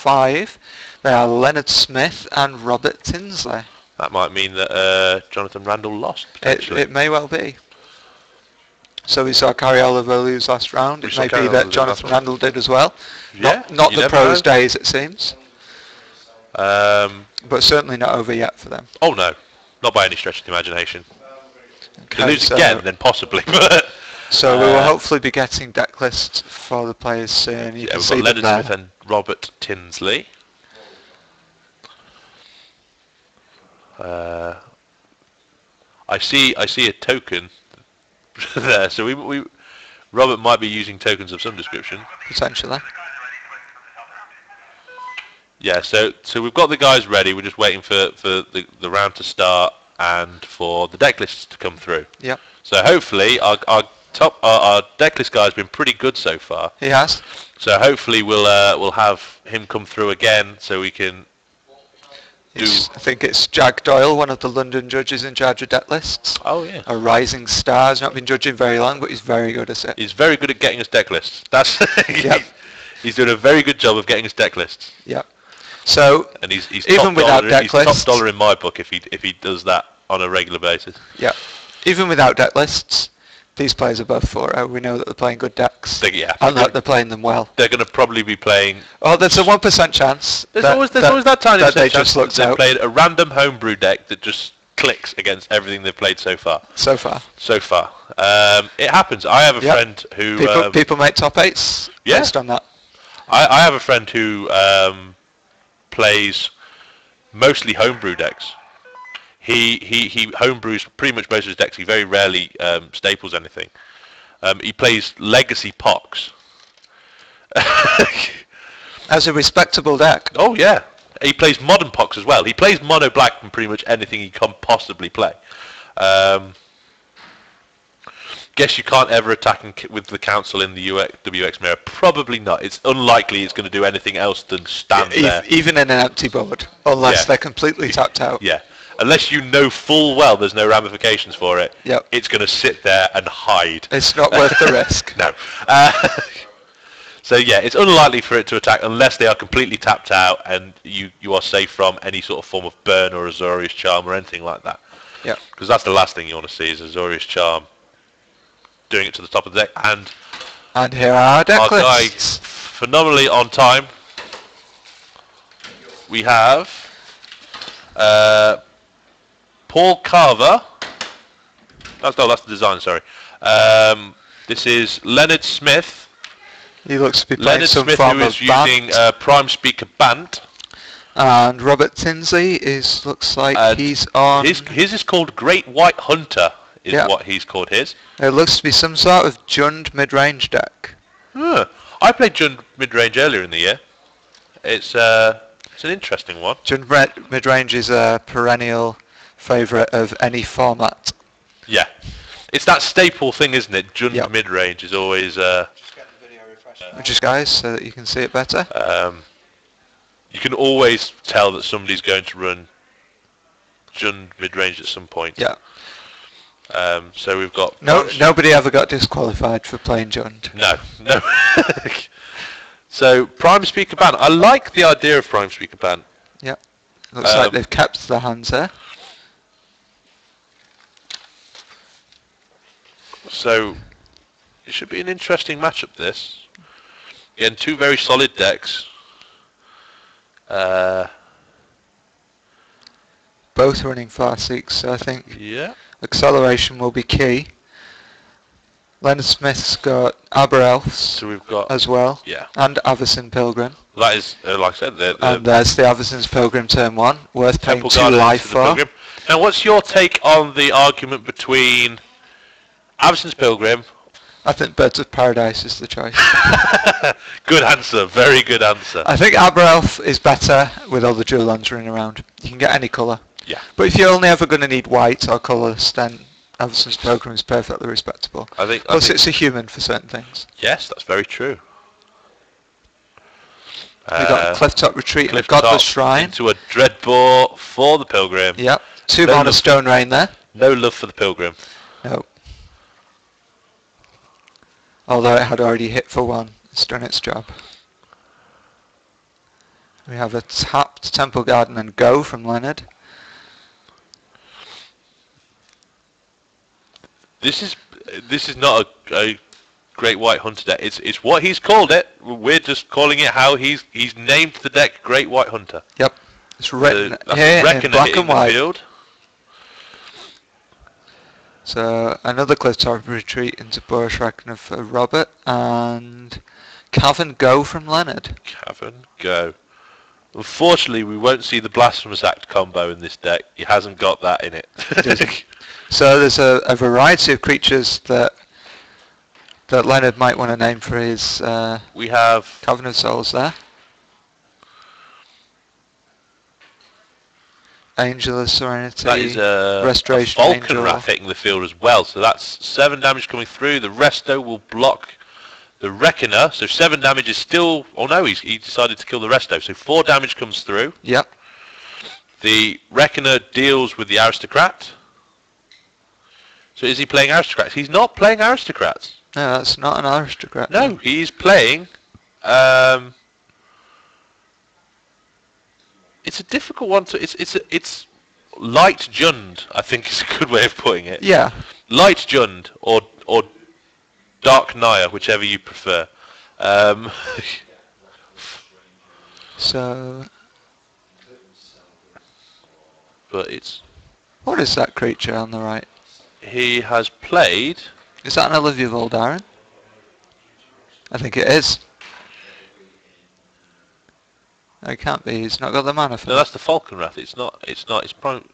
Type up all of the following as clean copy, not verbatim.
5. They are Leonard Smith and Robert Tinsley. That might mean that Jonathan Randall lost, potentially. It may well be. So we saw Carrie Oliver lose last round. It may be that Jonathan Randall did as well. Yeah, not the pros' days, it seems. But certainly not over yet for them. Oh no, not by any stretch of the imagination. Okay, they lose again, then possibly. So we will hopefully be getting deck lists for the players soon. You can see Leonard them Smith and Robert Tinsley. I see a token there, so we Robert might be using tokens of some description. Potentially. Yeah, so we've got the guys ready. We're just waiting for the round to start and for the deck lists to come through. Yep. So hopefully our deck list guy's been pretty good so far. He has. So hopefully we'll have him come through again so we can do. I think it's Jack Doyle, one of the London judges in charge of deck lists. Oh yeah. A rising star. He's not been judging very long, but he's very good at it. He's very good at getting us deck lists. That's yep. He's doing a very good job of getting us deck lists. Yep. So and he's even without deck lists, top dollar in my book if he does that on a regular basis. Yeah. Even without deck lists, these players are both 4-0. We know that they're playing good decks. And that they're playing them well. They're going to probably be playing. Oh, there's a 1% chance. There's always that tiny that they chance just looked they've out. played a random homebrew deck that just clicks against everything they've played so far. So far. It happens. I have a friend who people make top 8s based on that. I have a friend who plays mostly homebrew decks. He homebrews pretty much most of his decks. He very rarely staples anything. He plays legacy pox. As a respectable deck. Oh yeah. He plays modern pox as well. He plays mono black from pretty much anything he can possibly play. Guess you can't ever attack with the council in the WX mirror. Probably not. It's unlikely it's going to do anything else than stand there. Even in an empty board, unless they're completely tapped out. Yeah. Unless you know full well there's no ramifications for it, it's going to sit there and hide. It's not worth the risk. No. So yeah, it's unlikely for it to attack unless they are completely tapped out and you are safe from any sort of form of burn or Azorius Charm or anything like that. Yeah. Because that's the last thing you want to see is Azorius Charm doing it to the top of the deck. And here are our deck lists. Guy phenomenally on time. We have Paul Carver. That's the design, sorry. This is Leonard Smith. He looks to be playing Leonard some Smith, form who of is using Prime Speaker Bant. And Robert Tinsley looks like he's on. His is called Great White Hunter, is what he's called his. It looks to be some sort of Jund mid-range deck. I played Jund mid-range earlier in the year. It's an interesting one. Jund mid-range is a perennial favourite of any format. Yeah. It's that staple thing, isn't it? Jund mid-range is always... Just guys, so that you can see it better. You can always tell that somebody's going to run Jund mid-range at some point. Yeah. So we've got... Nobody ever got disqualified for playing Jund. No. So, Prime Speaker Ban. I like the idea of Prime Speaker Ban. Yeah. Looks like they've kept the hands there. So, it should be an interesting matchup, this. Again, two very solid decks. Both running Farseeks, so I think acceleration will be key. Leonard Smith's got Aber Elves so we've got, as well, and Avacyn Pilgrim. That is, like I said, and there's the Avacyn's Pilgrim turn 1, worth paying 2 life for. Now, what's your take on the argument between Avacyn's Pilgrim? I think Birds of Paradise is the choice. Good answer, very good answer. I think Aber Elf is better with all the dual lands running around. You can get any colour. Yeah. But if you're only ever going to need white or colours, then Avacyn's Pilgrim is perfectly respectable. Plus it's a human for certain things. Yes, that's very true. We've got Clifftop Retreat and a Godless Shrine. Into a Dreadbore for the Pilgrim. Yep. 2 mana Stone Rain there. No love for the Pilgrim. No. Although it had already hit for 1. It's done its job. We have a tapped Temple Garden and Go from Leonard. This is not a Great White Hunter deck. It's what he's called it. We're just calling it how he's named the deck Great White Hunter. Yep. It's written here in black and white. Field. So another Cliff-Top retreat into Boris Reckoner for Robert, and Cavern Go from Leonard. Cavern Go. Unfortunately, we won't see the Blasphemous Act combo in this deck. He hasn't got that in it. So there's a variety of creatures that Leonard might want to name for his we have Cavern of Souls there. Angel of Serenity, that is Restoration a Falcon Angel. Wrath hitting the field as well, so that's 7 damage coming through. The Resto will block the Reckoner, so 7 damage is still... Oh no, he decided to kill the Resto, so 4 damage comes through. Yep. The Reckoner deals with the Aristocrat. So is he playing Aristocrats? He's not playing Aristocrats. No, that's not an Aristocrat. No, he's playing... It's a difficult one to... It's Light Jund, I think is a good way of putting it. Yeah. Light Jund or Dark Naya, whichever you prefer. So... But it's... What is that creature on the right? He has played... Is that an Olivia Voldaren? I think it is. No, it can't be. He's not got the mana for No, that's the Falcon Wrath. It's not. It's prime...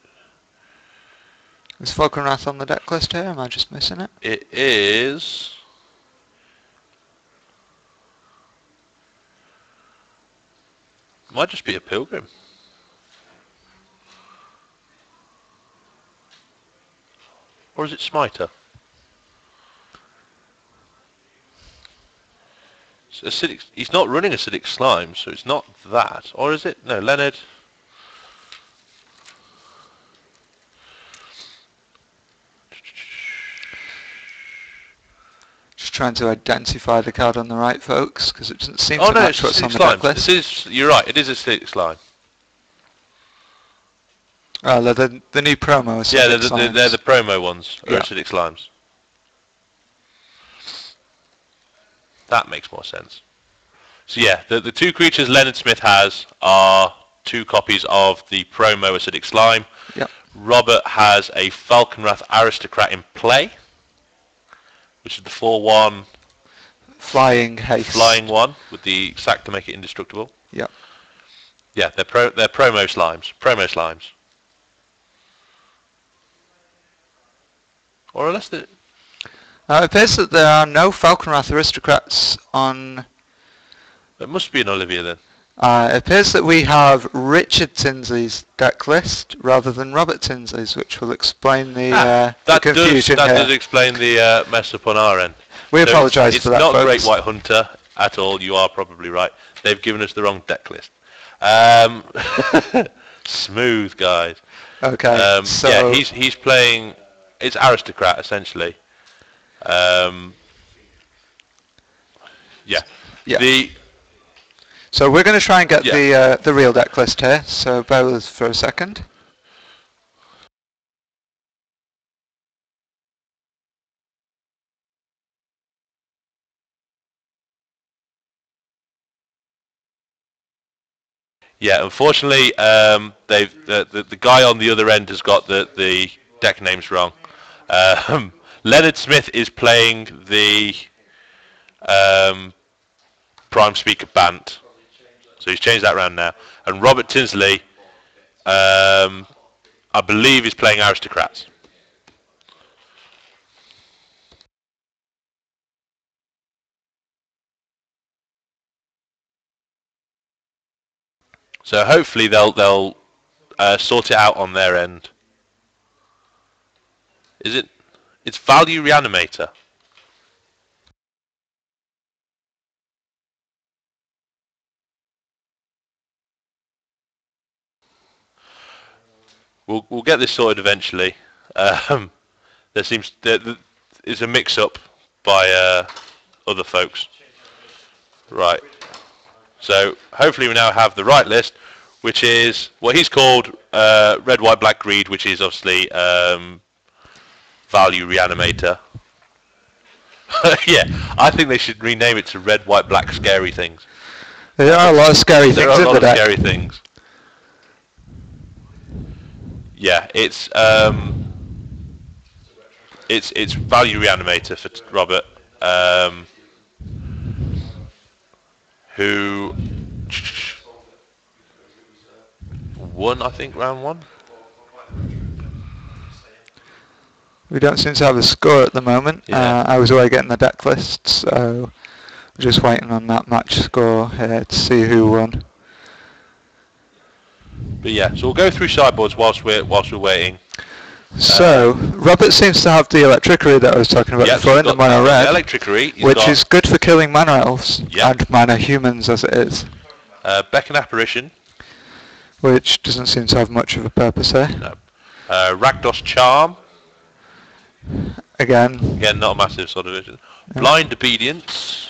Is Falcon Wrath on the deck list here? Am I just missing it? It is... Might just be a Pilgrim. Or is it Smiter? It's acidic, he's not running Acidic Slime, so it's not that. Or is it? No, Leonard. Just trying to identify the card on the right, folks, because it doesn't seem Oh to no, match it's what's on Acidic the Slime. deck list. This is, you're right, it is Acidic Slime. Oh, the new promo. Yeah, they're the promo ones, Yeah. Acidic Slimes. That makes more sense. So yeah, the 2 creatures Leonard Smith has are 2 copies of the promo Acidic Slime. Yep. Robert has a Falcon Wrath Aristocrat in play, which is the 4/1 Flying haste. flying one with the sack to make it indestructible. Yep. Yeah, they're promo slimes. Promo slimes. Or unless they... It appears that there are no Falcon Wrath Aristocrats on... It must be an Olivia then. It appears that we have Richard Tinsley's deck list rather than Robert Tinsley's, which will explain the confusion That here. does explain the mess up on our end. We apologise for that, It's not folks. Great White Hunter at all. You are probably right. They've given us the wrong deck list. Smooth, guys. Okay, so... Yeah, he's playing... It's Aristocrat, essentially. Yeah. Yeah. So we're going to try and get the real deck list here, so bear with us for a second. Yeah, unfortunately, the guy on the other end has got the deck names wrong. Leonard Smith is playing the Prime Speaker Bant, so he's changed that around now. And Robert Tinsley, I believe, is playing Aristocrats. So hopefully they'll sort it out on their end. Is it? It's Value Reanimator. We'll get this sorted eventually. There is a mix-up by other folks. Right. So hopefully we now have the right list, which is what he's called red, white, black, greed, which is obviously value reanimator. Yeah, I think they should rename it to red, white, black, scary things. There are a lot of scary There things are a in lot the of deck. scary things. Yeah, it's value reanimator for Robert, who won, I think, round 1. We don't seem to have a score at the moment. Yeah. I was away getting the deck list, so we're just waiting on that match score here to see who won. But yeah, so we'll go through sideboards whilst we're waiting. So Robert seems to have the electricity that I was talking about before in the mono red, which is good for killing mana elves and mana humans as it is. Beckon Apparition, which doesn't seem to have much of a purpose here. No. Rakdos Charm. Again, not a massive sort of vision. Blind Obedience.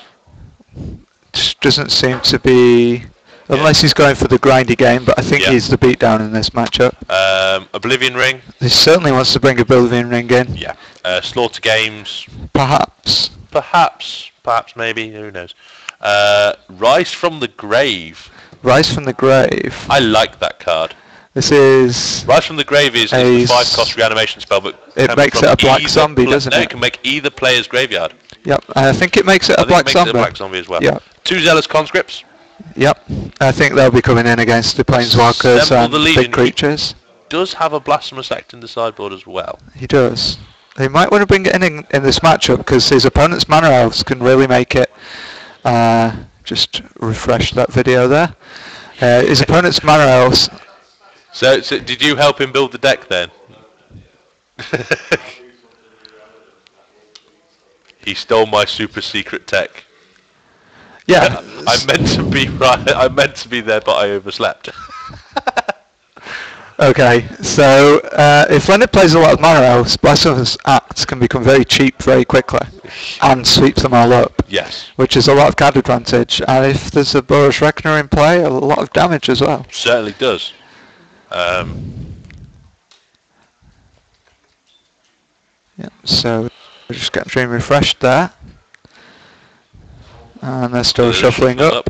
Doesn't seem to be, unless he's going for the grindy game, but I think he's the beatdown in this matchup. Oblivion Ring. He certainly wants to bring Oblivion Ring in. Yeah. Slaughter Games. Perhaps, maybe, who knows. Rise from the Grave. Rise from the Grave. I like that card. This is... Rise from the Grave is a 5-cost reanimation spell, but it makes it a black zombie, doesn't it? No, it can make either player's graveyard. Yep, I think it makes it a black zombie. It a black zombie as well. Yep. 2 Zealous Conscripts. Yep, I think they'll be coming in against the Planeswalkers and big creatures. He does have a Blasphemous Act in the sideboard as well. He does. He might want to bring it in this matchup because his opponent's mana elves can really make it. Just refresh that video there. His opponent's mana elves. So did you help him build the deck then? He stole my super secret tech. Yeah. I meant to be right. I meant to be there, but I overslept. Okay, so if Leonard plays a lot of mana elves, Blasphemous Acts can become very cheap very quickly and sweep them all up. Yes. Which is a lot of card advantage, and if there's a Boros Reckoner in play, a lot of damage as well. Certainly does. Yeah, so we're just getting Dream refreshed there. And they're still shuffling up.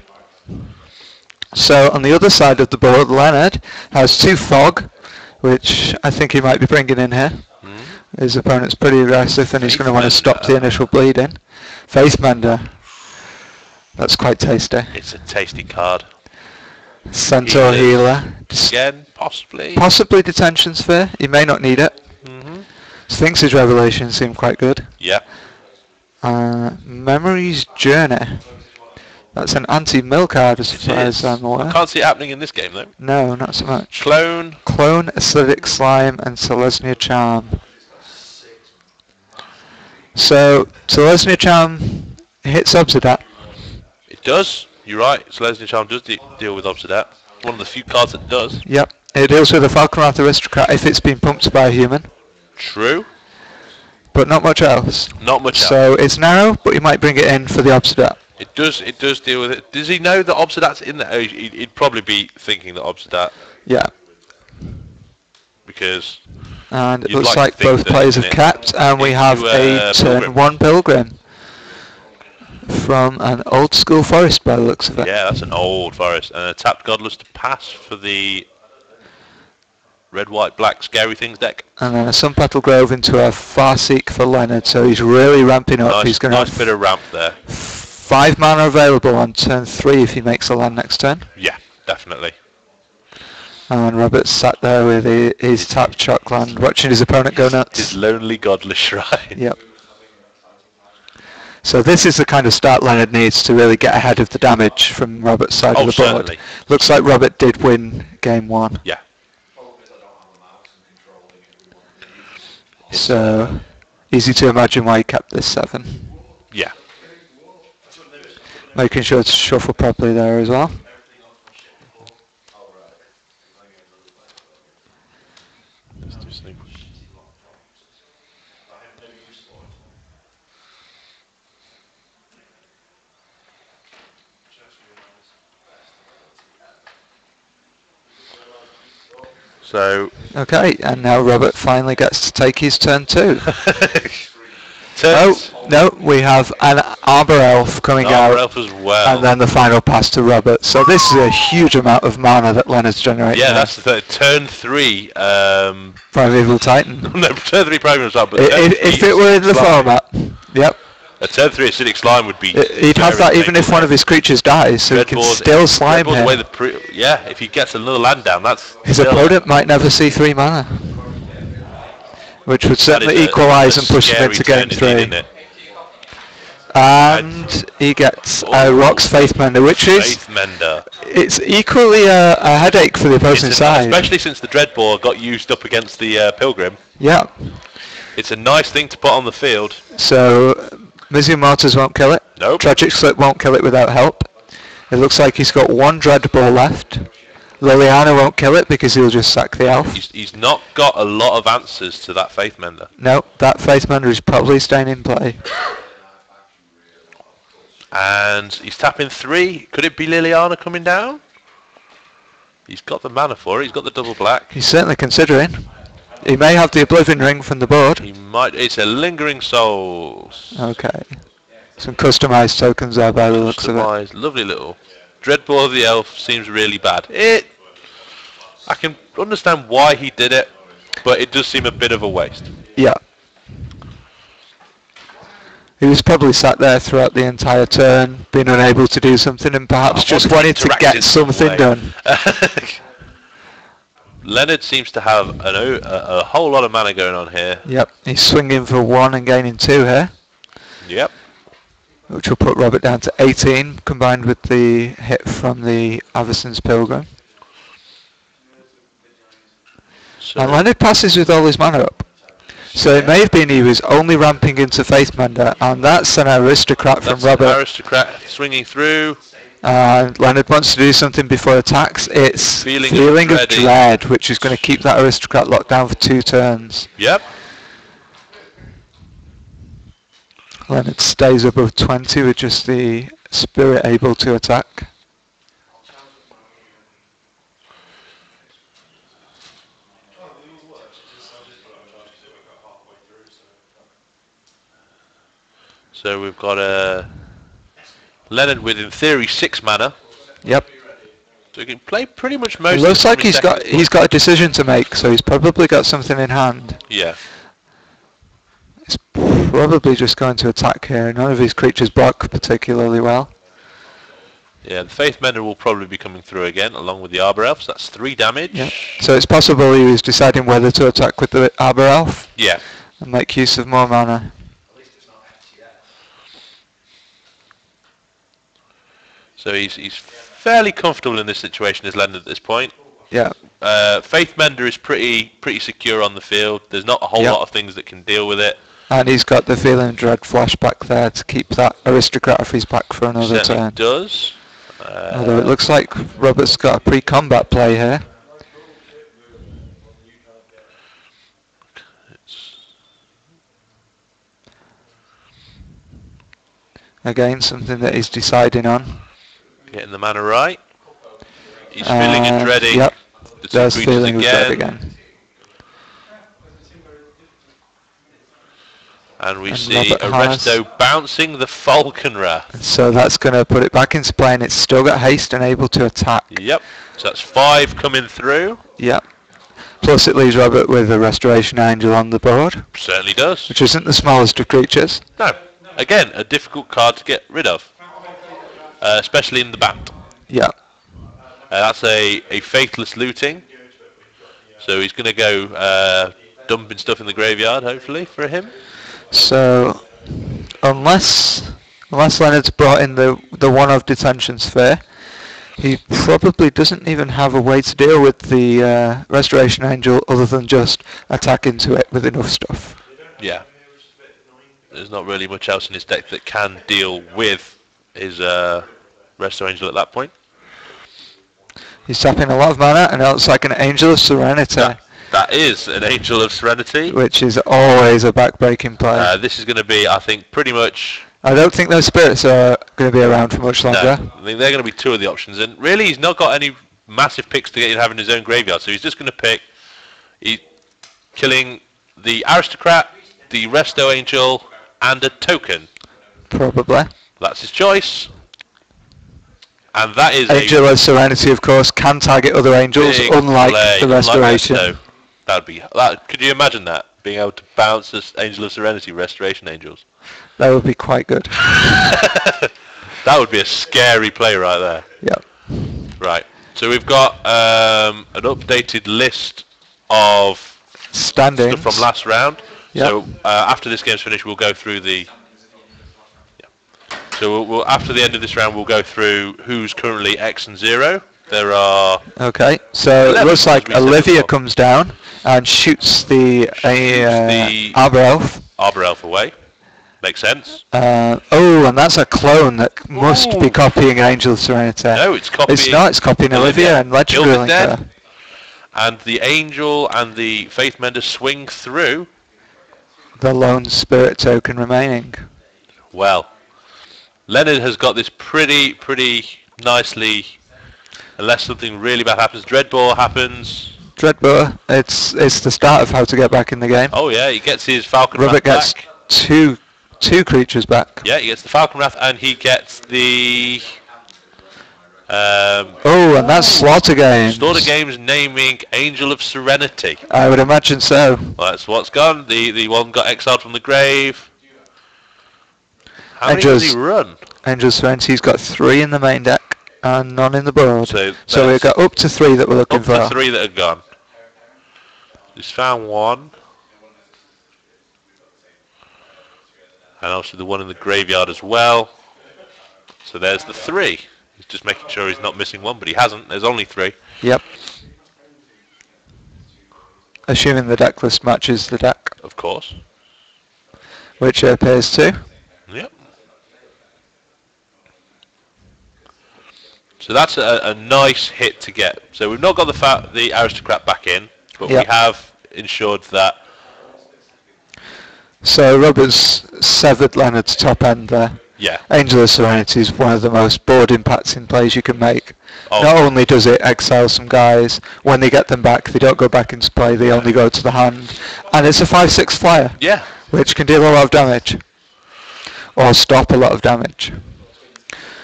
So on the other side of the board, Leonard has 2 Fog, which I think he might be bringing in here. His opponent's pretty aggressive and he's going to want to stop the initial bleeding. Faith Mender. That's quite tasty. It's a tasty card. Centaur Healer. Again, possibly. Possibly Detention Sphere. He may not need it. Sphinx's Revelation seemed quite good. Yeah. Memory's Journey. That's an anti-mill card as far as I'm aware. I can't see it happening in this game though. No, not so much. Clone, Acidic Slime, and Selesnya Charm. So, Selesnya Charm hits Obsidat. It does. You're right. Selesnya Charm does deal with Obsidat. One of the few cards that does. Yep. It deals with a Falconwrath Aristocrat if it's been pumped by a human. True. But not much else. Not much else. So it's narrow, but you might bring it in for the Obsidat. It does deal with it. Does he know that Obsidat's in there? Oh, he'd probably be thinking that Obsidat. Yeah. Because. And it looks like both players have capped, and we have a turn 1 Pilgrim. From an old school forest by the looks of it. Yeah, that's an old forest. And a tapped Godless to pass for the red, white, black, scary things deck. And then a Sunpetal Grove into a Farseek for Leonard, so he's really ramping up. He's going to nice bit of ramp there. 5 mana available on turn 3 if he makes a land next turn. Yeah, definitely. And Robert's sat there with his tapped chalk land, watching his opponent go nuts. His lonely godless shrine. Yep. So this is the kind of start Leonard needs to really get ahead of the damage from Robert's side of the board. Certainly. Looks like Robert did win game 1. Yeah. So easy to imagine why he kept this 7. Yeah. Making sure to shuffle properly there as well. So. Okay, and now Robert finally gets to take his turn too. Turns. Oh, no, we have an Arbor Elf coming Arbor out. Elf as well. And then the final pass to Robert. So this is a huge amount of mana that Leonard's generating. Yeah, there. that's the third. Turn 3. Primeval Titan. No, turn 3 Primeval Titan. But If it were in the format, yep. A turn 3 Acidic Slime would be. He'd have that even if one of his creatures dies, so he can still slime him. Yeah, if he gets another land down, that's. His opponent might never see 3 mana, which would certainly equalise and push him into game 3. And he gets Rock's Faithmender, which is it's equally a headache for the opposing side. Especially since the Dreadbore got used up against the Pilgrim. Yeah. It's a nice thing to put on the field. So, Mizzou Mortars won't kill it. Nope. Tragic Slip won't kill it without help. It looks like he's got 1 Dreadbore left. Liliana won't kill it because he'll just sack the elf. He's not got a lot of answers to that Faithmender. No, that Faithmender is probably staying in play. And he's tapping 3. Could it be Liliana coming down? He's got the mana for it. He's got the double black. He's certainly considering. He may have the Oblivion Ring from the board. He might. It's a Lingering Souls. Okay. Some customised tokens there by the looks of it. Lovely little. Dreadbore of the Elf seems really bad. I can understand why he did it, but it does seem a bit of a waste. Yeah. He was probably sat there throughout the entire turn, being unable to do something, and perhaps just wanted to get something done. Leonard seems to have a whole lot of mana going on here. Yep, he's swinging for 1 and gaining 2 here. Yep. Which will put Robert down to 18, combined with the hit from the Averson's Pilgrim. So and Leonard passes with all his mana up. So it may have been he was only ramping into Faithmender, and that's an aristocrat from Robert. An aristocrat swinging through. And Leonard wants to do something before attacks. It's Feeling of Dread, which is going to keep that aristocrat locked down for 2 turns. Yep. Leonard stays above 20 with just the Spirit able to attack. So we've got Leonard with, in theory, 6 mana. Yep. So he can play pretty much most. It looks like he's got a decision to make, so he's probably got something in hand. Yeah. He's probably just going to attack here. None of his creatures block particularly well. Yeah, the Faithmender will probably be coming through again, along with the Arbor Elf. So that's 3 damage. Yep. So it's possible he was deciding whether to attack with the Arbor Elf. Yeah. And make use of more mana. So he's fairly comfortable in this situation as Leonard at this point. Yeah. Faithmender is pretty secure on the field. There's not a whole lot of things that can deal with it. And he's got the Feeling of Dread flashback there to keep that aristocrat off his back for another turn. Certainly does. Although it looks like Robert's got a pre-combat play here. Again, something that he's deciding on. Getting the mana right. He's feeling and dreading. Yep, there's Feeling of Dread again. And we see Arresto bouncing the Falconwrath. So that's going to put it back into play, and it's still got haste and able to attack. Yep, so that's 5 coming through. Yep. Plus it leaves Robert with a Restoration Angel on the board. Certainly does. Which isn't the smallest of creatures. No. Again, a difficult card to get rid of. Especially in the bat. Yeah. That's a Faithless Looting. So he's going to go dumping stuff in the graveyard, hopefully, for him. So, unless Leonard's brought in the one-off Detention Sphere, he probably doesn't even have a way to deal with the Restoration Angel other than just attack into it with enough stuff. Yeah. There's not really much else in his deck that can deal with his Resto Angel at that point. He's tapping a lot of mana, and it looks like an Angel of Serenity. That is an Angel of Serenity. Which is always a back-breaking play. This is going to be, I think, pretty much... I don't think those spirits are going to be around for much longer. No, I think they're going to be 2 of the options. And really, he's not got any massive picks to get him having his own graveyard, so he's just going to pick He's killing the aristocrat, the resto angel, and a token. Probably. That's his choice. And that is Angel of Serenity, of course, can target other angels, unlike the Restoration. Could you imagine that? Being able to bounce this Angel of Serenity Restoration Angels. That would be quite good. That would be a scary play right there. Yep. Right. So we've got an updated list of standings stuff from last round. Yep. So after this game's finished, we'll go through the... So we'll, after the end of this round, we'll go through who's currently X and 0. There are... Okay, so it looks like Olivia comes down and shoots the Arbor Elf. Arbor Elf away. Makes sense. Oh, and that's a clone that must be copying Angel of Serenity. No, it's copying... It's not, it's copying Olivia and Legend Drilling her. And the Angel and the Faith Mender swing through. The lone spirit token remaining. Well, Leonard has got this pretty nicely, unless something really bad happens. Dreadbore happens. Dreadbore, it's the start of how to get back in the game. Oh yeah, he gets his Falcon Robert Wrath gets back. two creatures back. Yeah, he gets the Falcon Wrath and he gets the... oh, and that's Slaughter Games. Slaughter Games naming Angel of Serenity. I would imagine so. Well, that's what's gone. The one got exiled from the grave. How many Angels, does he run? Angel of Serenity's got 3 in the main deck and none in the board. So we've got up to 3 that we're looking for. Up to 3 that are gone. Just found 1. And obviously the one in the graveyard as well. So there's the 3. He's just making sure he's not missing 1, but he hasn't. There's only 3. Yep. Assuming the deck list matches the deck. Of course. Which it appears to. Yep. So that's a nice hit to get. So we've not got the aristocrat back in, but we have ensured that. So Robert's severed Leonard's top end there. Yeah. Angel of Serenity is one of the most board impacting plays you can make. Oh. Not only does it exile some guys, when they get them back, they don't go back into play, they only go to the hand. And it's a 5/6 flyer. Yeah. Which can deal a lot of damage. Or stop a lot of damage.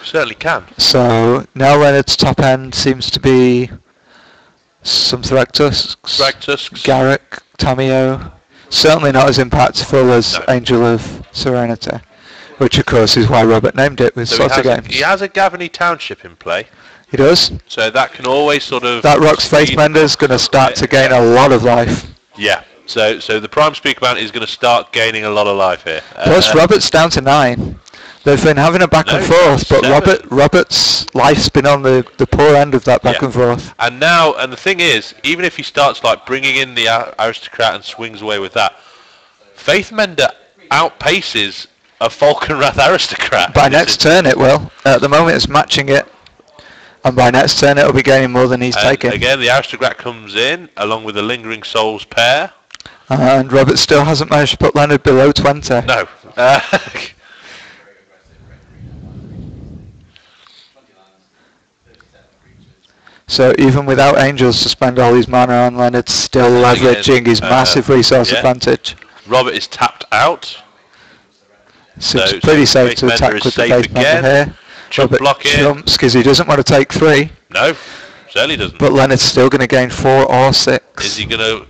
Certainly can. So now Leonard's top end seems to be some Thragtusks, Garrick, Tameo. Certainly not as impactful as Angel of Serenity, which of course is why Robert named it with Slaughter Games. He has a Gavany Township in play. He does. So that can always sort of... That Rock's Faith Mender's going to start to gain a lot of life. Yeah. So the Prime Speaker Bounty is going to start gaining a lot of life here. Plus Robert's down to 9. They've been having a back and forth, but Robert's life's been on the poor end of that back and forth. And now, and the thing is, even if he starts like bringing in the aristocrat and swings away with that, Faith Mender outpaces a Falcon Wrath aristocrat. By next turn it will. At the moment it's matching it, and by next turn it'll be gaining more than he's taking. Again, the aristocrat comes in along with the Lingering Souls pair. And Robert still hasn't managed to put Leonard below 20. No. So even without Angels to spend all his mana on, Leonard's still leveraging his massive resource advantage. Robert is tapped out. Seems pretty safe to attack with the Faith Mender here. Robert jumps because he doesn't want to take 3. No, certainly doesn't. But Leonard's still going to gain 4 or 6. Is he going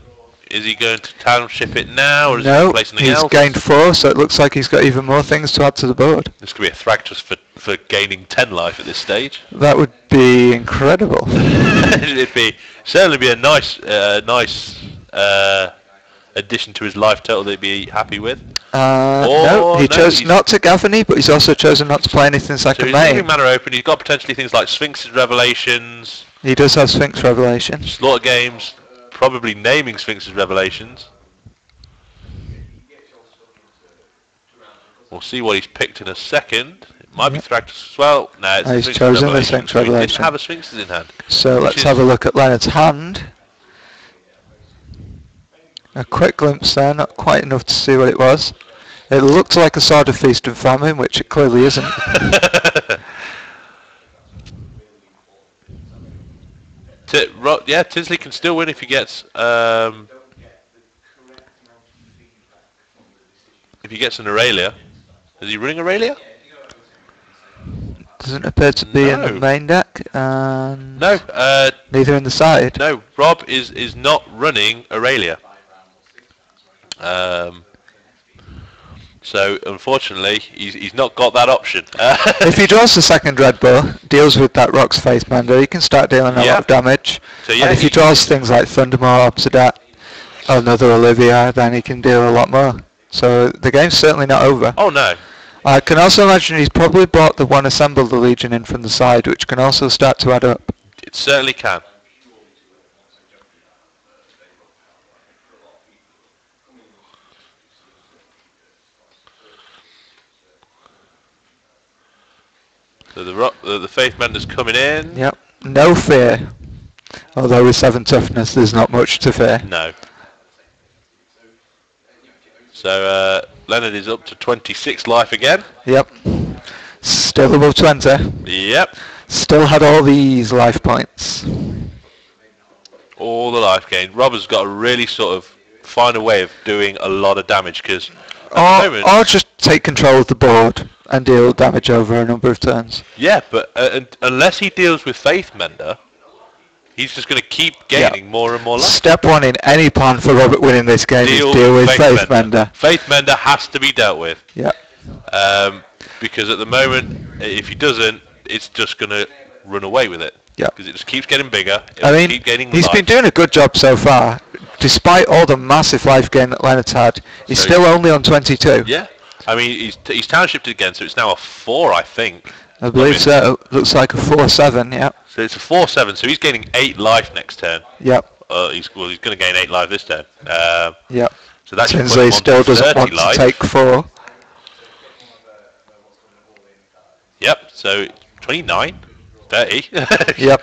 to township it now, or is he going to play something else? He's gained 4, so it looks like he's got even more things to add to the board. This could be a Thragtus for gaining 10 life at this stage. That would be incredible. It'd certainly be a nice addition to his life total that he'd be happy with. No, he chose not to Gavany, but he's also chosen not to play anything second main. main. He's leaving mana open. He's got potentially things like Sphinx's Revelations. He does have Sphinx Revelations. Slaughter Games, probably naming Sphinx's Revelations. We'll see what he's picked in a second. It might be Thragtus as well. No, it's he's chosen the Sphinx Revelation. He didn't have a Sphinx's in hand. So let's have a look at Leonard's hand. A quick glimpse there, not quite enough to see what it was. It looked like a Sword of Feast and Famine, which it clearly isn't. Yeah, Tinsley can still win if he gets if he gets an Aurelia, is he running Aurelia? Doesn't appear to be in the No. main deck, and No. neither in the side. No. Rob is not running Aurelia. So unfortunately, he's not got that option. If he draws the second red bow, deals with that Rock's Faith Mender, he can start dealing a lot of damage. So yeah, and if he draws things like Thundermaw, Obsidat, another Olivia, then he can deal a lot more. So the game's certainly not over. Oh no. I can also imagine he's probably brought the one assembled the Legion in from the side, which can also start to add up. It certainly can. So the Faith Mender's coming in. Yep. No fear. Although with 7 toughness, there's not much to fear. No. So Leonard is up to 26 life again. Yep. Still above 20. Yep. Still had all these life points. All the life gain. Rob has got to really sort of find a way of doing a lot of damage because or just take control of the board and deal damage over a number of turns. Yeah, but unless he deals with Faith Mender, he's just going to keep gaining more and more life. Step 1 in any plan for Robert winning this game is deal with Faith Mender. Faith Mender has to be dealt with. Yeah. Because at the moment, if he doesn't, it's just going to run away with it. Yeah. Because it just keeps getting bigger. Keep gaining he's been doing a good job so far. Despite all the massive life gain that Leonard's had, he's still only on 22. Yeah. I mean, he's townshiped again, so it's now a 4, I think. I believe so. Looks like a 4-7, yeah. So it's a 4-7, so he's gaining 8 life next turn. Yep. He's going to gain 8 life this turn. Yep. So that Tinsley still doesn't want to take 4. Yep, so 29, 30. Yep.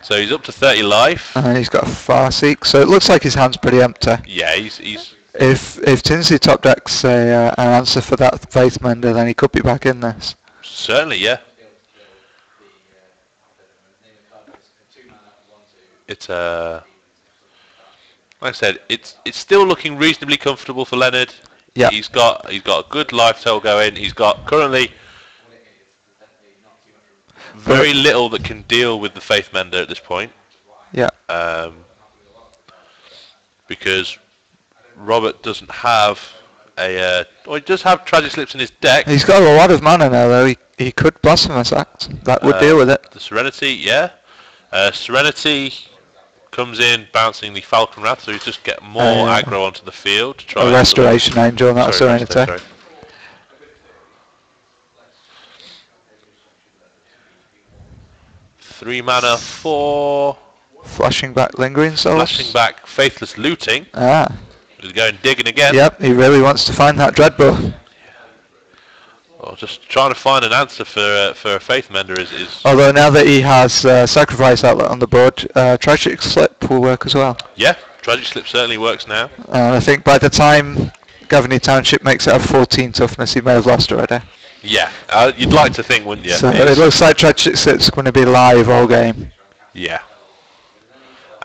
So he's up to 30 life. And he's got a Farseek, so it looks like his hand's pretty empty. Yeah, he's... If Tinsley top decks an answer for that Faith Mender, then he could be back in this. Certainly, yeah. It's like I said, it's still looking reasonably comfortable for Leonard. Yeah. He's got a good life total going. He's got currently very little that can deal with the Faith Mender at this point. Yeah. Because Robert doesn't have he does have Tragic Slips in his deck. He's got a lot of mana now, though. He could Blasphemous Act. That would deal with it. The Serenity, yeah. Serenity comes in bouncing the Falcon Wrath, so he's just get more aggro onto the field to try. A Restoration Angel, not a Serenity. Sorry. 3 mana for Flashing back Lingering Souls. Flashing back Faithless Looting. Ah. He's going digging again. Yep, he really wants to find that Dreadbow. Well, just trying to find an answer for a Faith Mender is... Although now that he has Sacrifice Outlet on the board, Tragic Slip will work as well. Yeah, Tragic Slip certainly works now. And I think by the time Gavany Township makes it a 14 toughness, he may have lost already. Yeah, you'd like to think, wouldn't you? So it looks like Tragic Slip's going to be live all game. Yeah.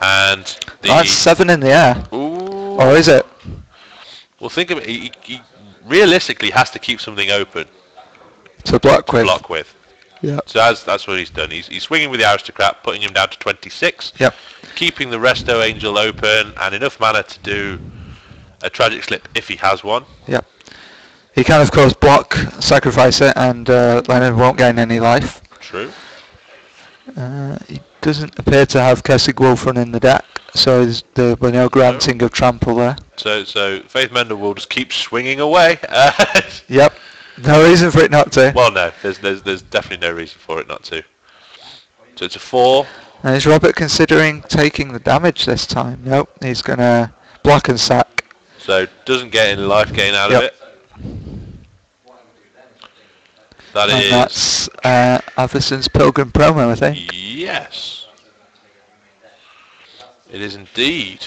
And that's 7 in the air. Ooh. Or is it? Well, think of it. He realistically has to keep something open to block with. Yeah. So that's what he's done. He's swinging with the Aristocrat, putting him down to 26. Yep. Keeping the Resto Angel open and enough mana to do a Tragic Slip if he has one. Yep. He can of course block, sacrifice it, and Leonard won't gain any life. True. He doesn't appear to have Kesig Wolf run in the deck, so there will no granting of trample there. So Faith Mender will just keep swinging away. Yep. No reason for it not to. Well, no, there's definitely no reason for it not to. So it's a 4. And is Robert considering taking the damage this time? Nope, he's going to block and sack. So doesn't get any life gain out of it. That's Averson's Pilgrim promo, I think. Yes. It is indeed.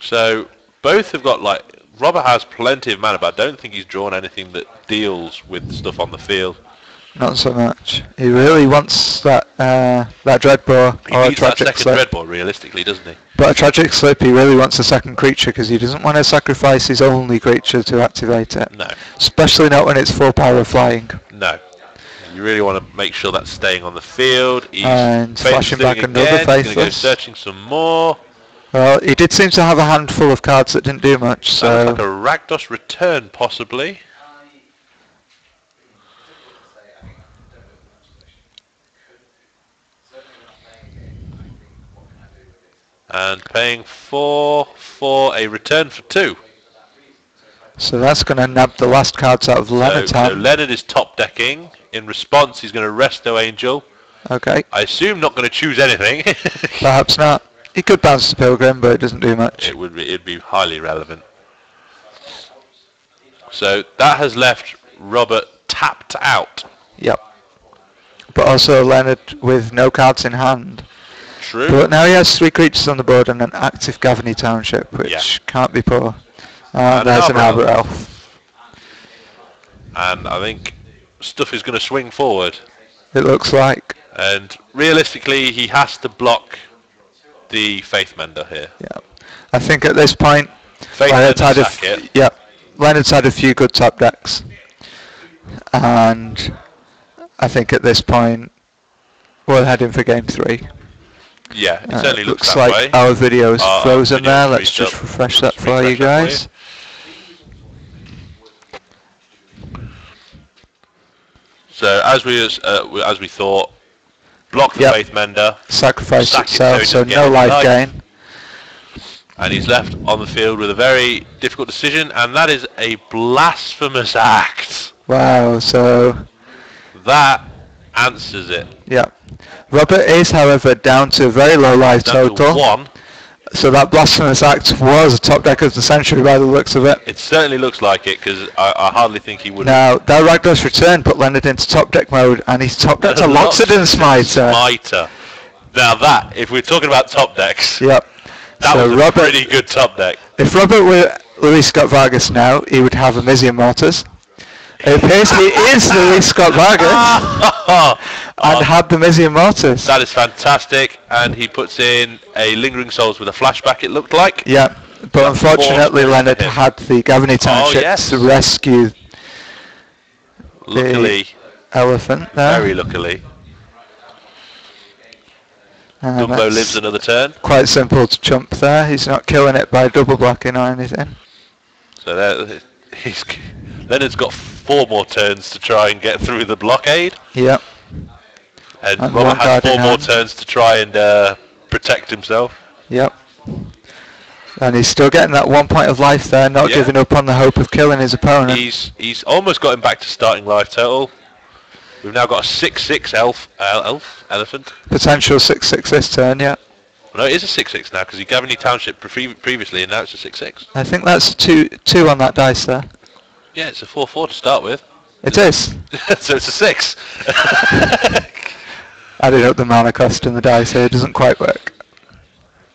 So both have got Robert has plenty of mana, but I don't think he's drawn anything that deals with stuff on the field. Not so much. He really wants that Dreadbore He or a needs that Tragic second Slip. Dreadbore, realistically, doesn't he? But a Tragic Slip, he really wants a second creature because he doesn't want to sacrifice his only creature to activate it. No. Especially not when it's full power of flying. No. You really want to make sure that's staying on the field. He's And flashing back another again. He's going to go Faithless. searching some more. Well, he did seem to have a handful of cards that didn't do much, so... Like a Rakdos return, possibly. And paying 4 for a return for 2. So that's going to nab the last cards out of Leonard's So hand. Leonard is top decking. In response, he's going to Resto Angel. Okay, I assume not going to choose anything. perhaps not. He could bounce the Pilgrim, but it doesn't do much. It'd be highly relevant. So that has left Robert tapped out. Yep. But also Leonard with no cards in hand. True. But now he has 3 creatures on the board and an active Gavany Township, which can't be poor. And there's an Arbor Elf. And I think stuff is going to swing forward. It looks like. And realistically, he has to block the Faith Mender here. Yeah. I think at this point, Faith Leonard's Mender had sack it. yeah, Leonard's had a few good top decks. And I think at this point, we're heading for game 3. Yeah, it certainly looks that like way. our video is Our frozen video there. Let's freezed just up. refresh that Let's for you refresh that for guys. So as we thought, block the Yep. Faith Mender, Sacrifice sack it itself, he so doesn't get no any life life. gain. And he's left on the field with a very difficult decision, and that is a blasphemous act. Wow, so That answers it. yeah. Robert is, however, down to a very low life Down total. to 1. So that Blasphemous Act was a top deck of the century by the looks of it. It certainly looks like it, because I hardly think he would. Now, that Ragdoll's return put Leonard into top deck mode, and he's top decked a Loxodon Smiter. Now that, if we're talking about top decks, Yep. that So was a Robert, pretty good top deck. if Robert were Louis Scott Vargas now, he would have a Mizium Mortars. It appears he is Louis Scott Vargas and had the Mizium Mortars. That is fantastic, and he puts in a Lingering Souls with a flashback, it looked like. Yeah, but unfortunately Leonard had the Gavany Township yes. to rescue Luckily, the elephant there. very luckily, And Dumbo that's lives another turn. quite simple to jump there. He's not killing it by double blocking or anything. So there, Leonard's got 4 more turns to try and get through the blockade. Yep. And And Robert one has card in 4 more hand. turns to try and protect himself. Yep. And he's still getting that 1 point of life there, not Yeah. giving up on the hope of killing his opponent. He's almost got him back to starting life total. We've now got a 6/6 elephant. Potential 6/6 this turn, yeah. No, it is a 6/6 now because he Gavany Township previously, and now it's a 6/6. I think that's two on that dice there. Yeah, it's a 4/4 to start with. It is. So it's a 6. Adding up the mana cost in the dice here doesn't quite work.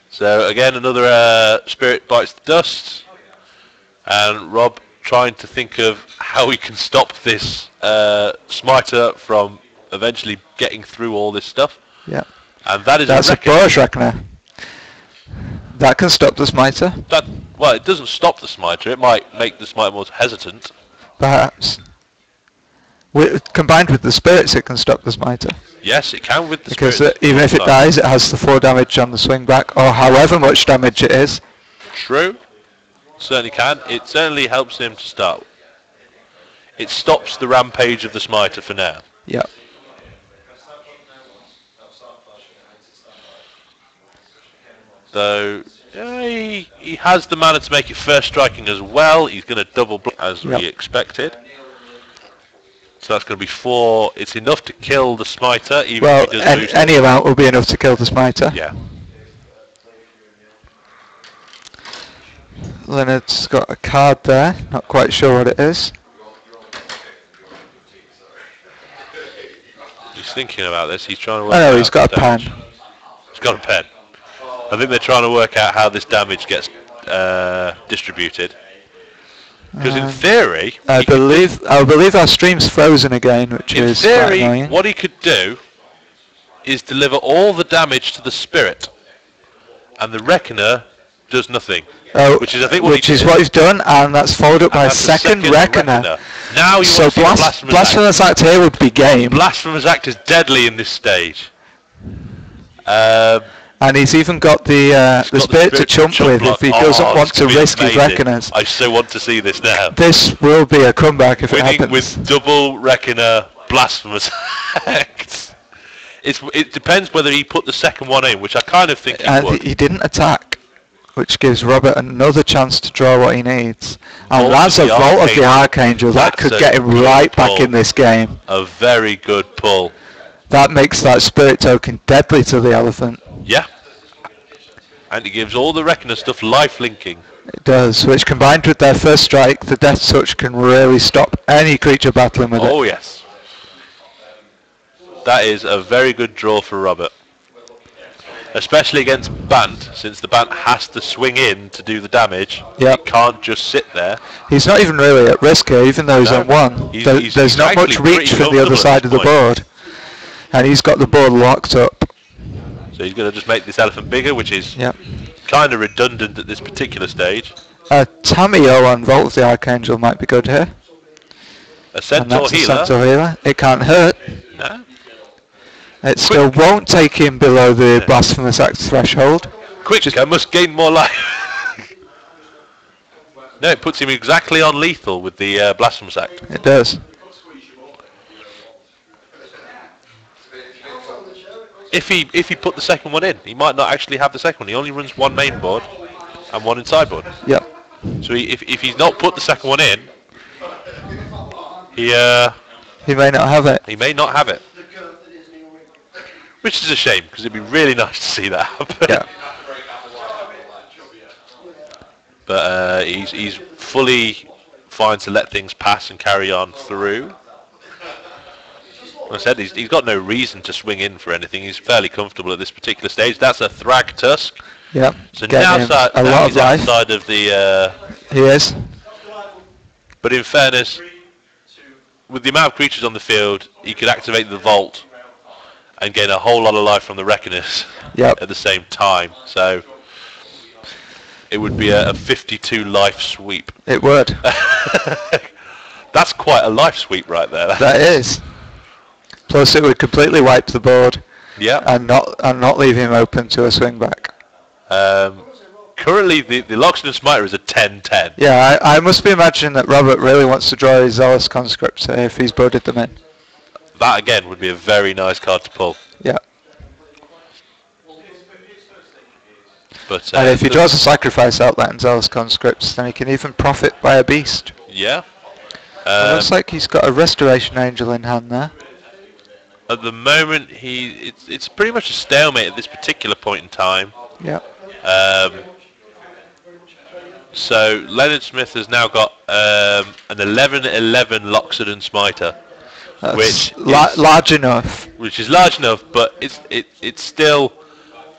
So again, another Spirit Bites the Dust. And Rob trying to think of how he can stop this Smiter from eventually getting through all this stuff. Yeah. And that is That's a reckon. Boros Reckoner. That can stop the Smiter, Well, it doesn't stop the Smiter. It might make the Smiter more hesitant. perhaps. Combined with the spirits, it can stop the Smiter. Yes, it can with the Because Spirit. even if it dies, it has the 4 damage on the swing back, or however much damage it is. True. Certainly can. It certainly helps him to start. It stops the rampage of the Smiter for now. Yeah. Though he has the mana to make it first striking as well. He's going to double block as we expected. So that's going to be 4. It's enough to kill the Smiter, even Well, if he does lose it. any amount will be enough to kill the Smiter. Yeah. Leonard's got a card there, not quite sure what it is. He's thinking about this. He's trying to work Oh no, out he's got a the pen. damage. He's got a pen. I think they're trying to work out how this damage gets distributed. Because in theory, I believe our stream's frozen again, which in is quite theory, annoying. what he could do is deliver all the damage to the spirit, and the Reckoner does nothing. Oh, Which is, I think, what he's done, and that's followed up by a that's the second Reckoner. Now you So want to see the Blasphemous Act here would be game. Blasphemous Act is deadly in this stage. And he's even got the spirit to chump with if he doesn't want to risk his Reckoners. I so want to see this now. This will be a comeback if it happens. With double Reckoner Blasphemous Act. It depends whether he put the second one in, which I kind of think he would. He didn't attack, which gives Robert another chance to draw what he needs. And that's a Vault of the Archangel. That could get him right back in this game. A very good pull. That makes that spirit token deadly to the elephant. Yeah. And it gives all the Reckoner stuff life linking. It does, which combined with their first strike, the Death Touch can really stop any creature battling with it. Oh yes. That is a very good draw for Robert. Especially against Bant, since the Bant has to swing in to do the damage. Yep. He can't just sit there. He's not even really at risk here, even though he's on one. There's not much reach from the other side of the board. And he's got the board locked up. So he's going to just make this elephant bigger, which is kind of redundant at this particular stage. A Tamiyo on Vault of the Archangel might be good here. A Centaur Healer. A Centaur Healer. It can't hurt. No. It still won't take him below the Blasphemous Act threshold. I must gain more life. No, it puts him exactly on lethal with the Blasphemous Act. It does. If he put the second one in, he might not actually have the second one. He only runs one main board and one inside board. Yep. So if he's not put the second one in, he may not have it. He may not have it. Which is a shame, because it'd be really nice to see that happen. Yeah. But he's fully fine to let things pass and carry on through. Like I said, he's got no reason to swing in for anything. He's fairly comfortable at this particular stage. That's a Thrag Tusk. Yep. So now he's outside of the... He is. But in fairness, with the amount of creatures on the field, he could activate the Vault and gain a whole lot of life from the Reckoners at the same time. So it would be a 52 life sweep. It would. That's quite a life sweep right there. That is. Plus it would completely wipe the board. Yeah. And not leave him open to a swing back. Currently the Loxodon Smiter is a 10-10. Yeah, I must be imagining that Robert really wants to draw his Zealous Conscripts if he's boarded them in. That again would be a very nice card to pull. Yeah. But and if he draws a Sacrifice Outlet and Zealous Conscripts, then he can even profit by a beast. Yeah. It looks like he's got a Restoration Angel in hand there. At the moment, it's pretty much a stalemate at this particular point in time. Yeah. So Leonard Smith has now got an 11-11 Loxodon Smiter, which is large enough. Which is large enough, but it's still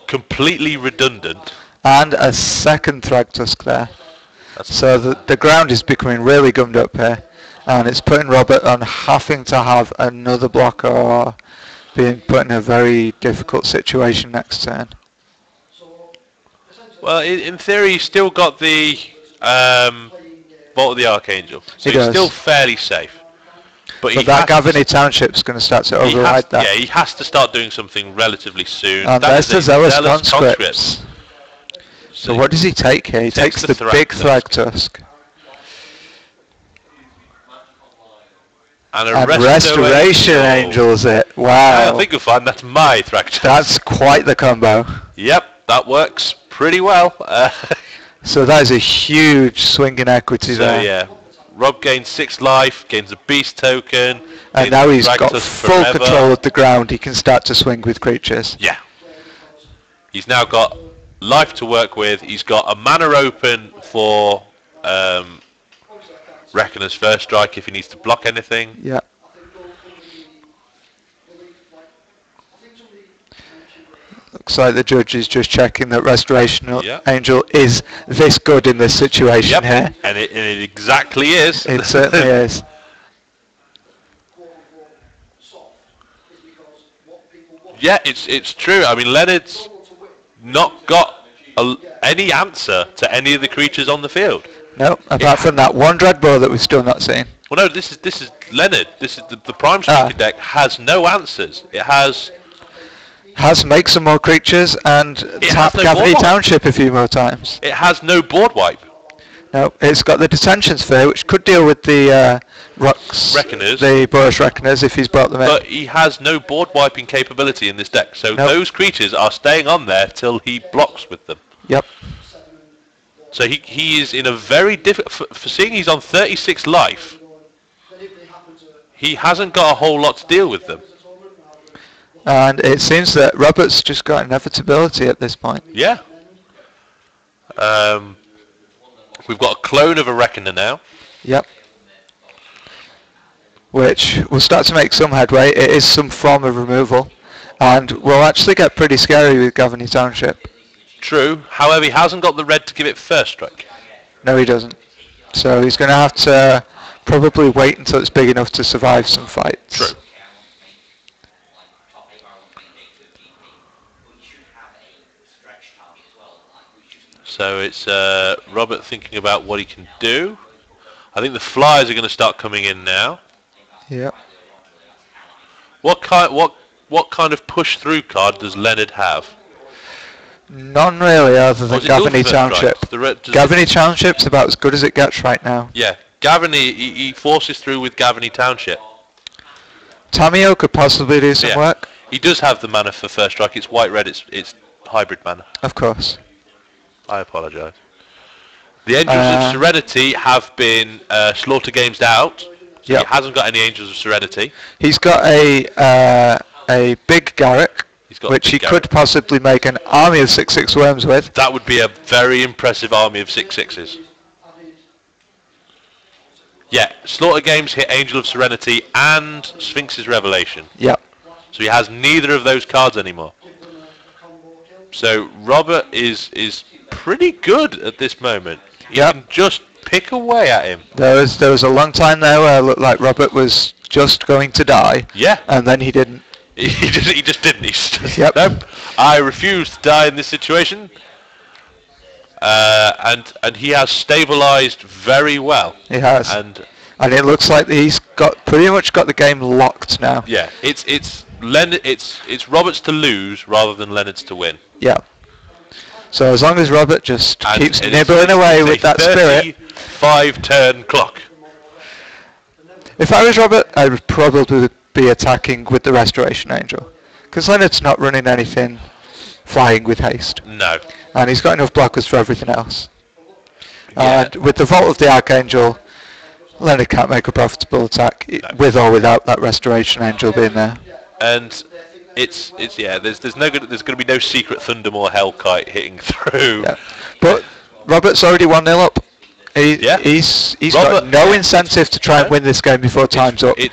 completely redundant. And a second Thragtusk there. So the ground is becoming really gummed up here, and it's putting Robert on having to have another blocker or being put in a very difficult situation next turn. Well, in theory, he's still got the Vault of the Archangel, so he's still fairly safe. But that Gavany Township's going to start to override that. Yeah, he has to start doing something relatively soon. And there's the Zealous Conscripts. So what does he take here? He takes the big Thragtusk. And Restoration Angel's it. Wow. I think you'll find that's my Thragtusk. That's quite the combo. Yep, that works pretty well. So that is a huge swing in equity there. So yeah, Rob gains 6 life, gains a beast token. And now he's got full control of the ground. He can start to swing with creatures. Yeah. He's now got life to work with. He's got a mana open for Reckoner's first strike if he needs to block anything. Looks like the judge is just checking that Restoration Yep. Angel is this good in this situation here. And it exactly is. It certainly is. Yeah, it's true. I mean, Leonard's not got any answer to any of the creatures on the field. No, apart from that one Dreadbore that we've still not seen. Well, no, this is Leonard. This is the Prime Striker deck has no answers. It has make some more creatures and tap no Gavany board wipe. Township a few more times. It has no board wipe. No, it's got the Detention Sphere, which could deal with the Reckoners. the Boros Reckoners if he's brought them in. But he has no board wiping capability in this deck, so those creatures are staying on there till he blocks with them. Yep. So he is in a very difficult... For seeing he's on 36 life, he hasn't got a whole lot to deal with them. And it seems that Robert's just got inevitability at this point. Yeah. We've got a clone of a Reckoner now. Yep. Which will start to make some headway. It is some form of removal. And will actually get pretty scary with Gavany Township. True. However, he hasn't got the red to give it first strike. No, he doesn't. So he's going to have to probably wait until it's big enough to survive some fights. True. So it's Robert thinking about what he can do. I think the flyers are going to start coming in now. Yep. What kind of push through card does Leonard have? None really, other than Gavany Township. Gavany Township's about as good as it gets right now. Yeah, Gavany, he forces through with Gavany Township. Tamio could possibly do some work. He does have the mana for first strike. It's white-red, it's hybrid mana. Of course. I apologise. The Angels of Serenity have been slaughter games out. So he hasn't got any Angels of Serenity. He's got a big Garrick, which he could possibly make an army of 6/6 worms with. That would be a very impressive army of 6/6s. Yeah, slaughter games hit Angel of Serenity and Sphinx's Revelation. Yep. So he has neither of those cards anymore. So Robert is pretty good at this moment. You can just pick away at him. There was a long time there where it looked like Robert was just going to die. Yeah. And then he didn't. He just didn't. He just, Yep. Nope. I refuse to die in this situation. And he has stabilised very well. He has. And it looks like he's pretty much got the game locked now. Yeah. It's Leonard. It's Robert's to lose rather than Leonard's to win. Yeah. So as long as Robert just keeps nibbling away with that spirit. 5-turn clock. If I was Robert, I would probably be attacking with the Restoration Angel. Because Leonard's not running anything flying with haste. No. And he's got enough blockers for everything else. Yeah. And with the Vault of the Archangel, Leonard can't make a profitable attack with or without that Restoration Angel being there. And it's there's going to be no secret Thundermore Hellkite hitting through. Yeah. But Robert's already 1-0 up. He's got no incentive to try and win this game before time's up. He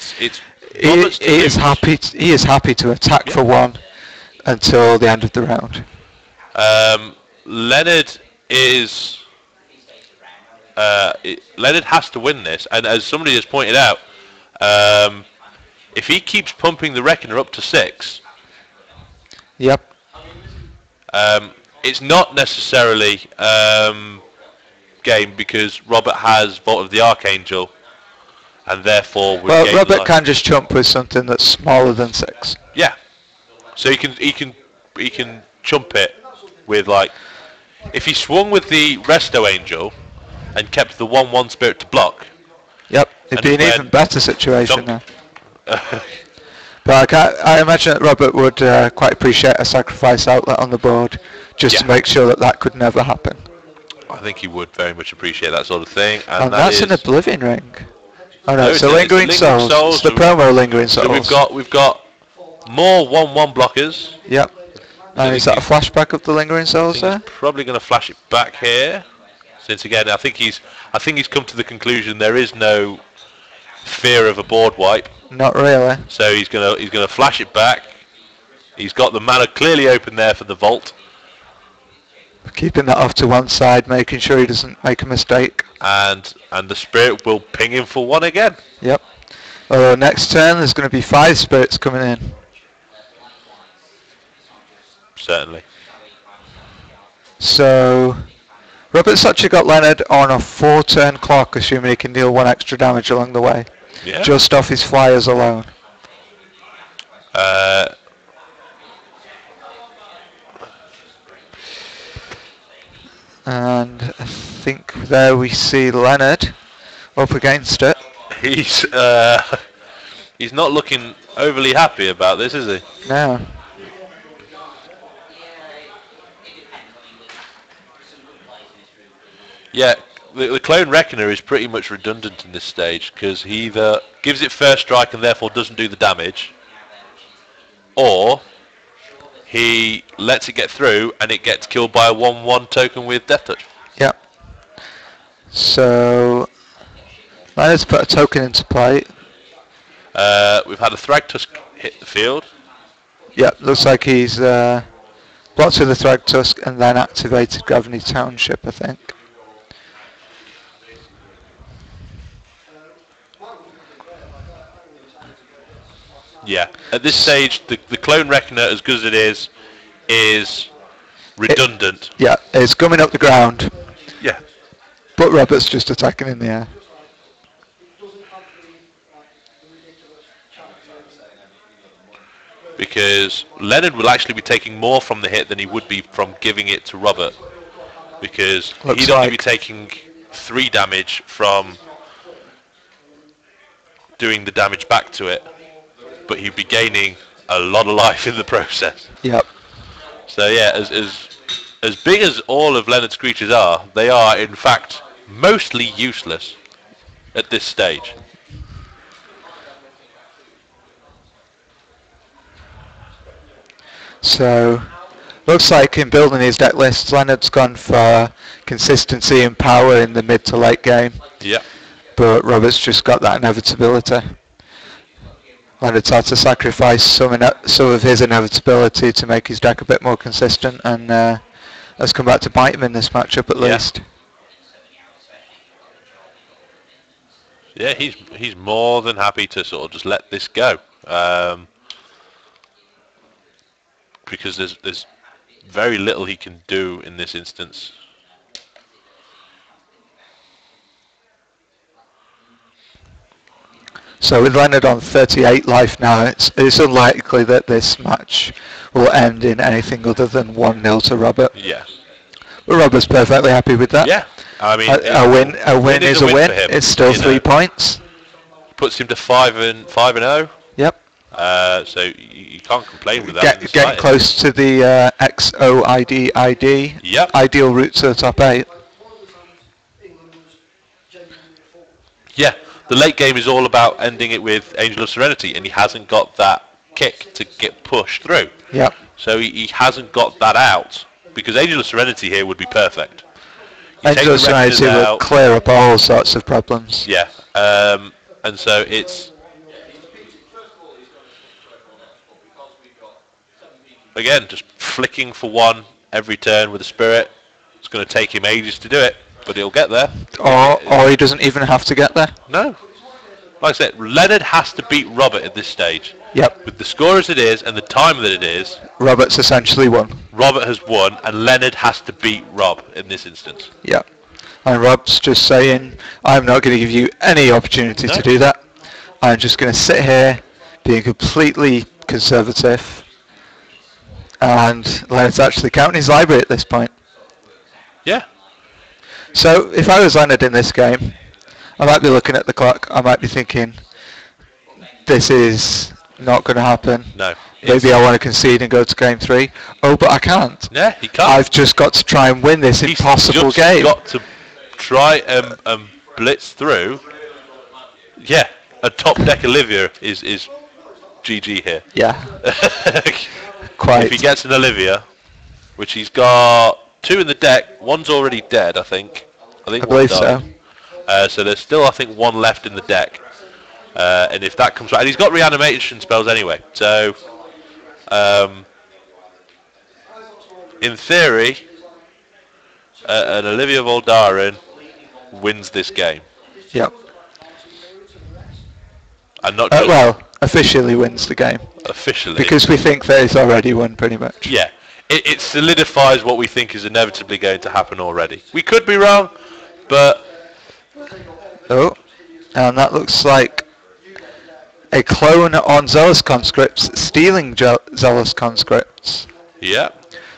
is happy to attack for one until the end of the round. Leonard Leonard has to win this, and as somebody has pointed out, if he keeps pumping the Reckoner up to 6, yep, it's not necessarily game because Robert has Vault of the Archangel, and therefore Robert can just chump with something that's smaller than 6. Yeah, so he can chump it with, like, if he swung with the Resto Angel and kept the 1/1 spirit to block. Yep, it'd be an even better situation now. But I imagine that Robert would quite appreciate a sacrifice outlet on the board just to make sure that could never happen. I think he would very much appreciate that sort of thing. And that's an Oblivion Ring. Oh no, it's a Lingering Souls. It's the promo Lingering Souls. So we've got more 1/1 blockers. Yep. And is that a flashback of the Lingering Souls there? He's probably going to flash it back here. Since again, I think he's come to the conclusion there is no fear of a board wipe. Not really. So he's gonna flash it back. He's got the mana clearly open there for the vault. Keeping that off to one side, making sure he doesn't make a mistake. And the spirit will ping him for 1 again. Yep. Next turn there's going to be 5 spirits coming in. Certainly. So Robert's actually got Leonard on a 4-turn clock, assuming he can deal 1 extra damage along the way. Yeah. Just off his flyers alone. And I think there we see Leonard up against it. He's not looking overly happy about this, is he? No. Yeah, the Clone Reckoner is pretty much redundant in this stage because he either gives it first strike and therefore doesn't do the damage, or he lets it get through and it gets killed by a 1/1 token with Death Touch. Yep. So Leonard's put a token into play. We've had a Thragtusk hit the field. Yep, looks like he's blocked with the Thragtusk and then activated Gravity Township, I think. Yeah. At this stage, the Clone Reckoner, as good as it is redundant. Yeah, it's coming up the ground. Yeah. But Robert's just attacking in the air. Because Leonard will actually be taking more from the hit than he would be from giving it to Robert. Because he'd only be taking 3 damage from doing the damage back to it. But he'd be gaining a lot of life in the process. Yep. So yeah, as big as all of Leonard's creatures are, they are in fact mostly useless at this stage. So, looks like in building his deck lists, Leonard's gone for consistency and power in the mid to late game. Yeah. But Robert's just got that inevitability. Leonard's had to sacrifice some of his inevitability to make his deck a bit more consistent, and has come back to bite him in this matchup at least. Yeah, he's more than happy to sort of just let this go. Because there's very little he can do in this instance. So with Leonard on 38 life now, it's unlikely that this match will end in anything other than 1-0 to Robert. Yeah. But Robert's perfectly happy with that. Yeah. I mean, a win is a win. It's still 3 points. Puts him to 5-0. Yep. So you can't complain with that. Getting close to the XOID Yep. ideal route to the top 8. Yeah. The late game is all about ending it with Angel of Serenity, and he hasn't got that kick to get pushed through. Yep. So he hasn't got that out, because Angel of Serenity here would be perfect. Angel of Serenity will clear up all sorts of problems. Yeah. And so it's... Again, just flicking for 1 every turn with a spirit. It's going to take him ages to do it, but he'll get there. Or he doesn't even have to get there. No. Like I said, Leonard has to beat Robert at this stage. Yep. With the score as it is and the time that it is, Robert's essentially won. Robert has won, and Leonard has to beat Rob in this instance. Yep. And Rob's just saying, I'm not going to give you any opportunity to do that. I'm just going to sit here, being completely conservative. And Leonard's actually counting his library at this point. Yeah. So if I was Leonard in this game, I might be looking at the clock. I might be thinking, this is not going to happen. No. Maybe I want to concede and go to game 3. Oh, but I can't. Yeah, he can't. I've just got to try and win this impossible game. He's got to try and blitz through. Yeah, a top deck Olivia is GG here. Yeah. Quite. If he gets an Olivia, which he's got 2 in the deck, 1's already dead, I think. I believe so. So there's still, I think, 1 left in the deck. And if that comes right, and he's got reanimation spells anyway. So In theory, an Olivia Voldaren wins this game. Yep. And not just Well, officially wins the game. officially. Because we think that it's already won, pretty much. Yeah, it solidifies what we think is inevitably going to happen already. We could be wrong, but... Oh, and that looks like a clone on Zealous Conscripts stealing Zealous Conscripts. Yeah.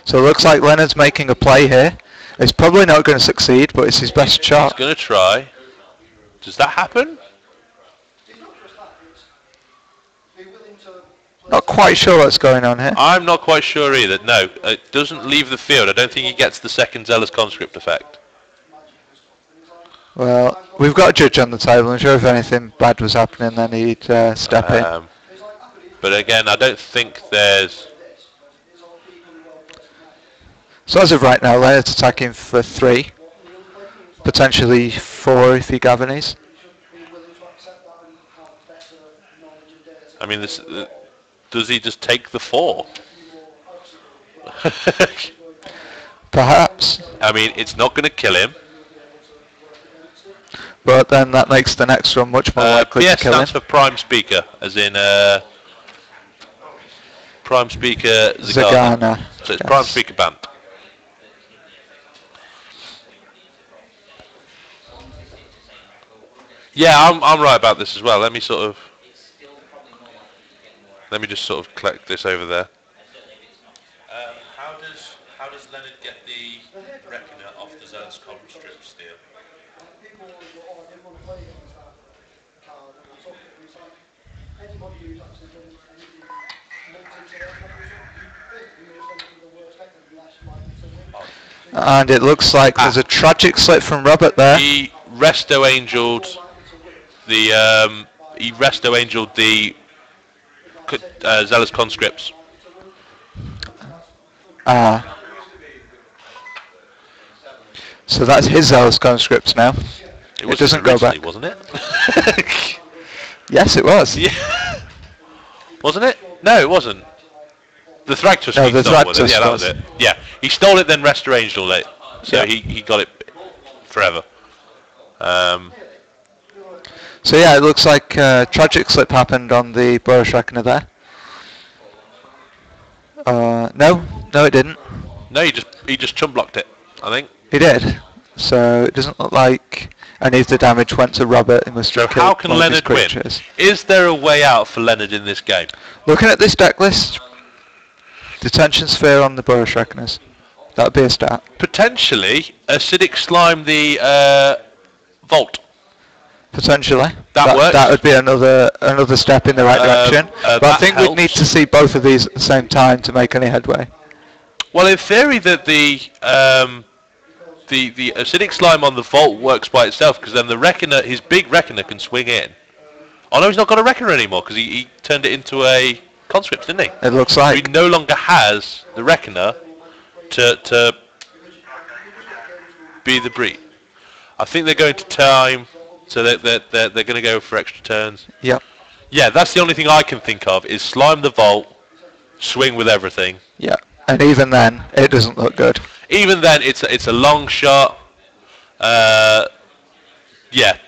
So it looks like Leonard's making a play here. It's probably not going to succeed, but it's his best shot. He's going to try. Does that happen? Not quite sure what's going on here. I'm not quite sure either. No, it doesn't leave the field. I don't think he gets the second Zealous Conscript effect. Well, we've got a judge on the table. I'm sure if anything bad was happening, then he'd step in. But again, I don't think there's... So as of right now, Leonard's attacking for 3. Potentially 4 if he Gavinies. I mean, this, does he just take the 4? Perhaps. I mean, it's not going to kill him. But then that makes the next one much more likely to PS kill him. stands for Prime Speaker, as in Prime Speaker Zagana. So it's yes. Prime Speaker Bant. Yeah, I'm right about this as well. Let me just sort of collect this over there. How does Leonard get the Reckoner off the Zealous Conscript steal? And it looks like there's a tragic slip from Robert there. He Resto Angeled the Zealous Conscripts. So that's his Zealous Conscripts now. It doesn't go back, wasn't it? Yes, it was. Yeah. Wasn't it? No, it wasn't. The Thragtusk No, the stole it. Thragtusk Yeah, that was was it. Yeah, he stole it, then Restorangeled it. So Yeah. he got it forever. So yeah, it looks like a tragic slip happened on the Boris Reckoner there. No, it didn't. No, he just chump blocked it, I think. He did. So it doesn't look like any of the damage went to Robert. It must So have killed how can one of his Leonard win? creatures. Is there a way out for Leonard in this game? Looking at this deck list, Detention Sphere on the Boris Reckoners. That would be a start. Potentially, Acidic Slime the Vault. Potentially. That works. That would be another step in the right direction. But I think we'd need to see both of these at the same time to make any headway. Well, in theory, that the Acidic Slime on the Vault works by itself, because then the Reckoner, his big Reckoner, can swing in. Oh no, he's not got a Reckoner anymore, because he turned it into a Conscript, didn't he? It looks So like. he no longer has the Reckoner to be the breed. I think they're going to time, so they're going to go for extra turns. Yep. Yeah, that's the only thing I can think of, is Slime the Vault, swing with everything. Yeah. And even then, it doesn't look good. Even then, it's a long shot. Yeah,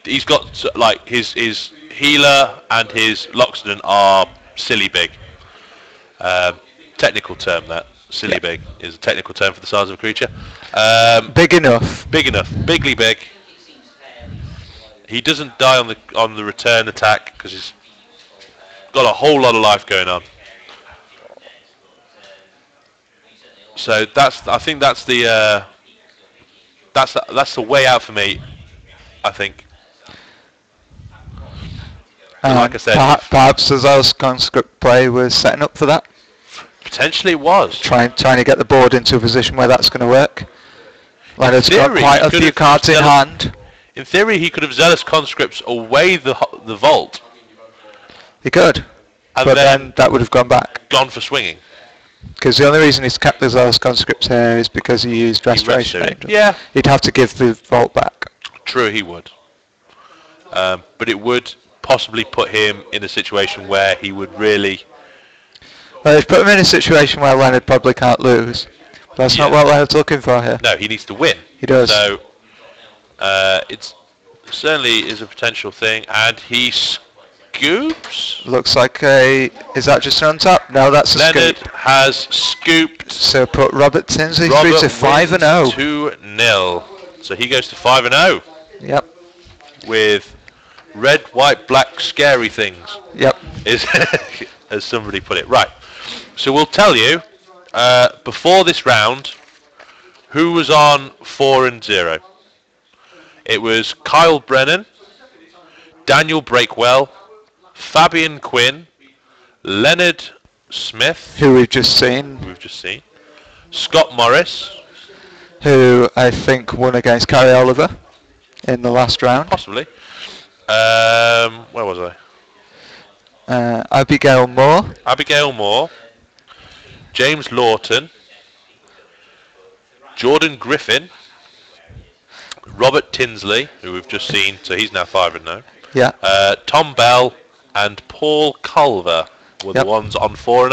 he's got like his healer and his Loxodon are silly big. Technical term that silly big is a technical term for the size of a creature. Big enough. Big enough, bigly big. He doesn't die on the return attack because he's got a whole lot of life going on. So I think that's the way out for me. I think. Like I said, perhaps the Zealous Conscript play was setting up for that. Potentially it was. Trying to get the board into a position where that's going to work. Leonard's got quite a few cards in hand. In theory, he could have Zealous Conscripts away the vault. He could, but then that would have gone back. Gone for swinging. Because the only reason he's kept the Zealous Conscripts here is because he used Restoration Angel. Yeah. He'd have to give the vault back. True, he would. But it would possibly put him in a situation where he would really... Well, he's put him in a situation where Leonard probably can't lose. That's not what Leonard's looking for here. No, he needs to win. He does. So it's certainly is a potential thing, and he scoops. Looks like is that just on top? No, that's a Leonard scoop. has scooped. So put Robert Tinsley through to 5-0. 2-0. So he goes to 5-0. Yep. With red, white, black, scary things. Yep. Is as somebody put it. Right. So we'll tell you before this round who was on 4-0. It was Kyle Brennan, Daniel Breakwell, Fabian Quinn, Leonard Smith, Who we've just seen. Scott Morris, who I think won against Carrie Oliver in the last round. possibly. Where was I? Abigail Moore, James Lawton, Jordan Griffin, Robert Tinsley, who we've just seen, so he's now 5-0. Yeah. Tom Bell and Paul Culver were the ones on 4-0.